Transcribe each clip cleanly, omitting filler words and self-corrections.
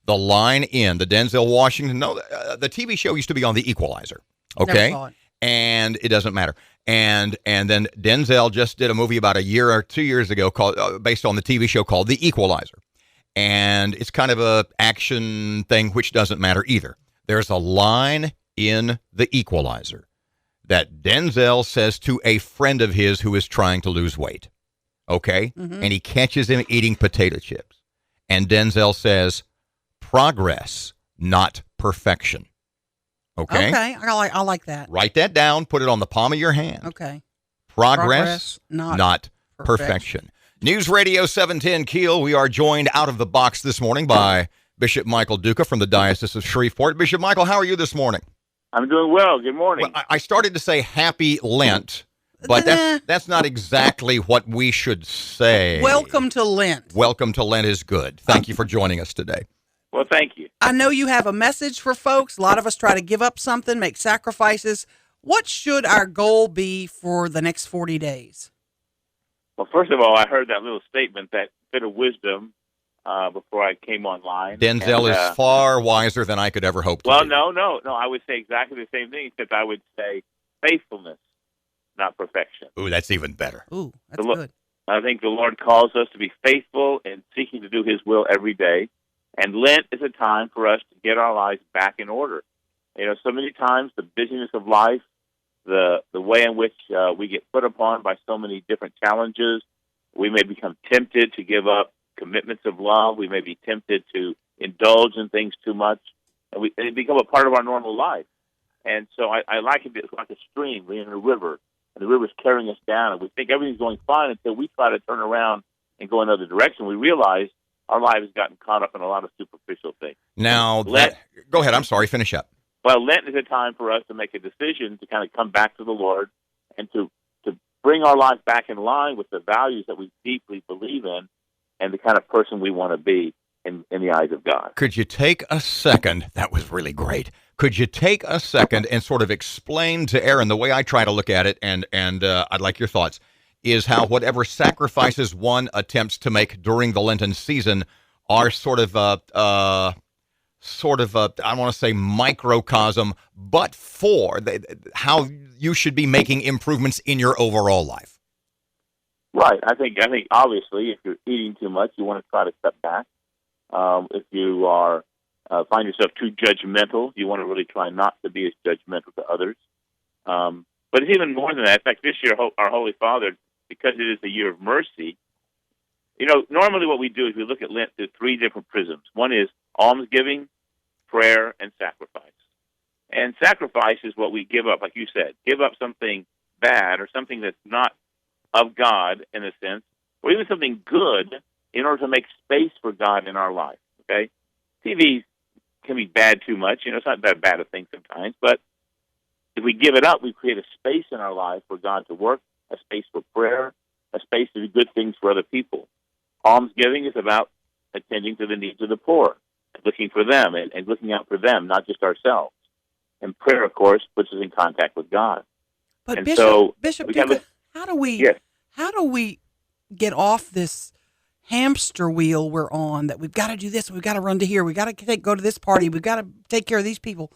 the line in the Denzel Washington. No, the TV show used to be on The Equalizer. Okay, Never saw it. and it doesn't matter. And then Denzel just did a movie about a year or 2 years ago called based on the TV show called The Equalizer, and it's kind of a action thing, which doesn't matter either. There's a line in The Equalizer that Denzel says to a friend of his who is trying to lose weight. Okay, and he catches him eating potato chips, and Denzel says, "Progress, not perfection." Okay? I like that. Write that down. Put it on the palm of your hand. Okay. Progress, not perfection. News Radio 710 Keel. We are joined out of the box this morning by Bishop Michael Duca from the Diocese of Shreveport. Bishop Michael, how are you this morning? I'm doing well. Good morning. Well, I started to say Happy Lent, but that's not exactly what we should say. Welcome to Lent. Welcome to Lent is good. Thank you for joining us today. Well, thank you. I know you have a message for folks. A lot of us try to give up something, make sacrifices. What should our goal be for the next 40 days? Well, first of all, I heard that little statement, that bit of wisdom, before I came online. Denzel is far wiser than I could ever hope to be. No. I would say exactly the same thing, except I would say faithfulness, not perfection. Ooh, that's even better. Ooh, that's good. I think the Lord calls us to be faithful in seeking to do His will every day. And Lent is a time for us to get our lives back in order. You know, so many times the busyness of life, the way in which we get put upon by so many different challenges, we may become tempted to give up commitments of love. We may be tempted to indulge in things too much. And they become a part of our normal life. And so I like it. It's like a stream. We're in a river, and the river's carrying us down. And we think everything's going fine until we try to turn around and go another direction. We realize our lives have gotten caught up in a lot of superficial things. Now, go ahead. I'm sorry. Finish up. Well, Lent is a time for us to make a decision to kind of come back to the Lord and to bring our life back in line with the values that we deeply believe in and the kind of person we want to be in the eyes of God. Could you take a second? That was really great. Could you take a second and sort of explain to Aaron the way I try to look at it, and I'd like your thoughts, is how whatever sacrifices one attempts to make during the Lenten season are sort of I want to say microcosm, but for how you should be making improvements in your overall life. Right. I think obviously if you're eating too much, you want to try to step back. If you are find yourself too judgmental, you want to really try not to be as judgmental to others. But it's even more than that. In fact, this year, our Holy Father, because it is the year of mercy, you know, normally what we do is we look at Lent through three different prisms. One is almsgiving, prayer, and sacrifice. And sacrifice is what we give up, like you said. Give up something bad or something that's not of God, in a sense, or even something good in order to make space for God in our life, okay? TV can be bad too much. You know, it's not that bad a thing sometimes, but if we give it up, we create a space in our life for God to work, a space for prayer, a space to do good things for other people. Almsgiving is about attending to the needs of the poor, looking for them and looking out for them, not just ourselves. And prayer, of course, puts us in contact with God. But and Bishop Duca, how do we get off this hamster wheel we're on, that we've got to do this, we've got to run to here, we've got to go to this party, we've got to take care of these people?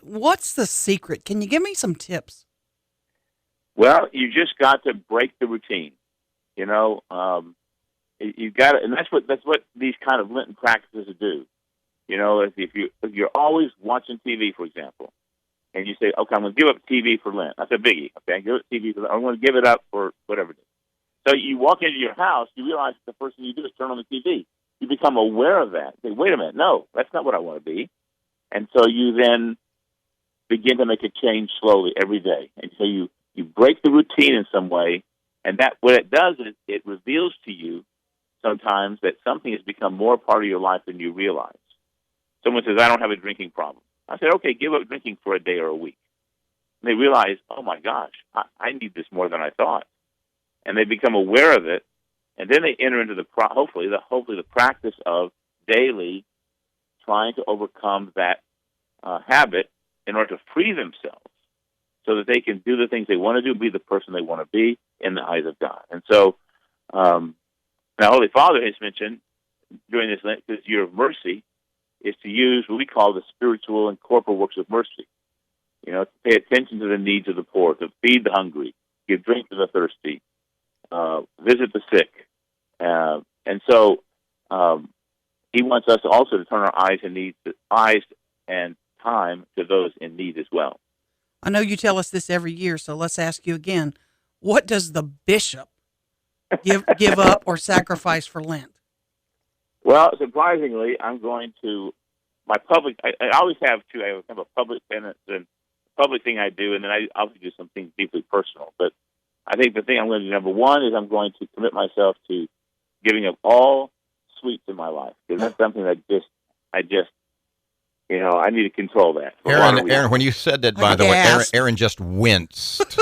What's the secret? Can you give me some tips? Well, you just got to break the routine. You know, you've got to, and that's what these kind of Lenten practices do. You know, if you're always watching TV, for example, and you say, okay, I'm going to give up TV for Lent. That's a biggie. Okay, give up TV for Lent. I'm going to give it up for whatever it is. So you walk into your house, you realize the first thing you do is turn on the TV. You become aware of that. Say, wait a minute, no, that's not what I want to be. And so you then begin to make a change slowly every day. And so you break the routine in some way, and that what it does is it reveals to you sometimes that something has become more part of your life than you realize. Someone says, I don't have a drinking problem. I said, okay, give up drinking for a day or a week. And they realize, oh my gosh, I need this more than I thought. And they become aware of it, and then they enter into hopefully the practice of daily trying to overcome that habit in order to free themselves so that they can do the things they want to do, be the person they want to be in the eyes of God. And so now Holy Father has mentioned during this year of mercy is to use what we call the spiritual and corporal works of mercy. You know, to pay attention to the needs of the poor, to feed the hungry, give drink to the thirsty, visit the sick. And so he wants us also to turn our eyes and time to those in need as well. I know you tell us this every year, so let's ask you again. What does the bishop give up or sacrifice for Lent? Well, surprisingly, I'm going to my public. I always have two. I have a public penance and public thing I do, and then I also do some things deeply personal. But I think the thing I'm going to do, number one, is I'm going to commit myself to giving up all sweets in my life, because that's something that I just, you know, I need to control that. Aaron, when you said that, by the way, Aaron just winced.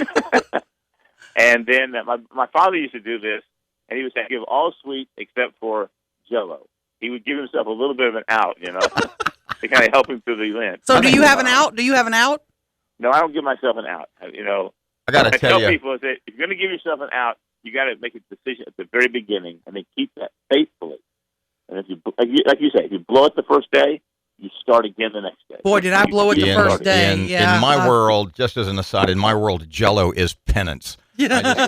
And then my father used to do this, and he would say, give all sweets except for Jell-O. He would give himself a little bit of an out, you know, to kind of help him through the Lent. So do you have an out? Do you have an out? No, I don't give myself an out. You know, I got to tell you, people is that if you're going to give yourself an out, you got to make a decision at the very beginning, and then keep that faithfully. And if you, like you say, if you blow it the first day, you start again the next day. Boy, did I blow it the first day. In my world, just as an aside, in my world, Jell-O is penance. Yeah.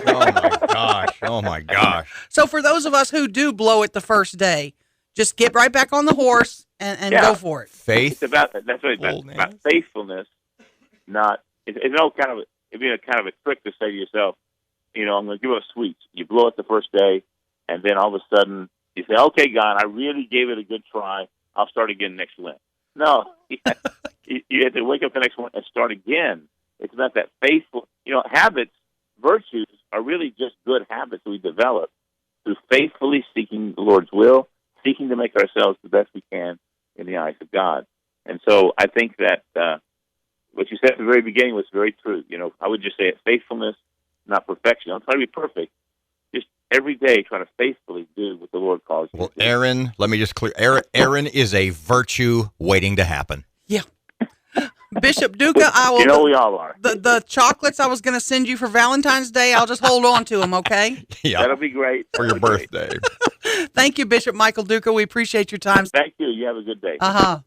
Oh my gosh. So for those of us who do blow it the first day, just get right back on the horse and go for it. Faith. It's about that's what it's about faithfulness. It'd be a kind of a trick to say to yourself, you know, I'm going to give up sweets. You blow it the first day, and then all of a sudden you say, okay, God, I really gave it a good try. I'll start again next Lent. No, you have to wake up the next one and start again. It's about that faithful, you know, habits, virtues are really just good habits we develop through faithfully seeking the Lord's will, seeking to make ourselves the best we can in the eyes of God. And so I think that what you said at the very beginning was very true. You know, I would just say it, faithfulness, not perfection. I'm trying to be perfect. Just every day trying to faithfully do what the Lord calls you to do. Aaron, let me just clear. Aaron is a virtue waiting to happen. Yeah. Bishop Duca, I will. You know, we all are. The chocolates I was going to send you for Valentine's Day, I'll just hold on to them, okay? Yeah. That'll be great. For your birthday. Thank you, Bishop Michael Duca. We appreciate your time. Thank you. You have a good day. Uh-huh.